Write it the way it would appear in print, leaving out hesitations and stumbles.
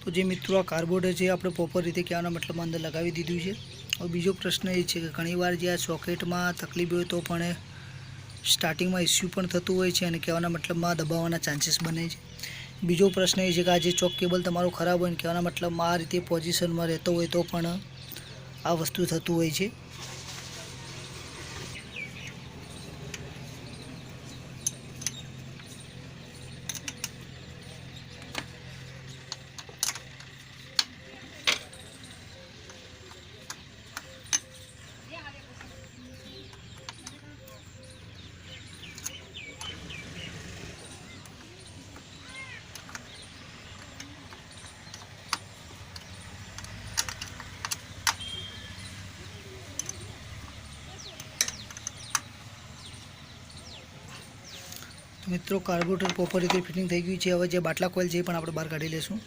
તો જે મિત્રો આ કાર્બોરેટર છે આપણે પ્રોપર રીતે કહેવાનો મતલબ અંદર લગાવી દીધું છે। હવે બીજો પ્રશ્ન એ છે કે ઘણીવાર જે આ સોકેટમાં તકલીફ હોય તો પણ સ્ટાર્ટિંગમાં ઇસ્યુ પણ થતું હોય છે અને કહેવાના મતલબમાં દબાવવાના ચાન્સીસ બને છે। બીજો પ્રશ્ન એ છે કે આ જે ચોક કેબલ તમારો ખરાબ હોય ને કહેવાના મતલબમાં આ રીતે પોઝિશનમાં રહેતો હોય તો પણ આ વસ્તુ થતું હોય છે। તો મિત્રો કાર્બોરેટર પ્રોપર રીતે ફિટિંગ થઈ ગયું છે। હવે જે બાટલા કોઇલ છે એ પણ આપણે બહાર કાઢી લેશું।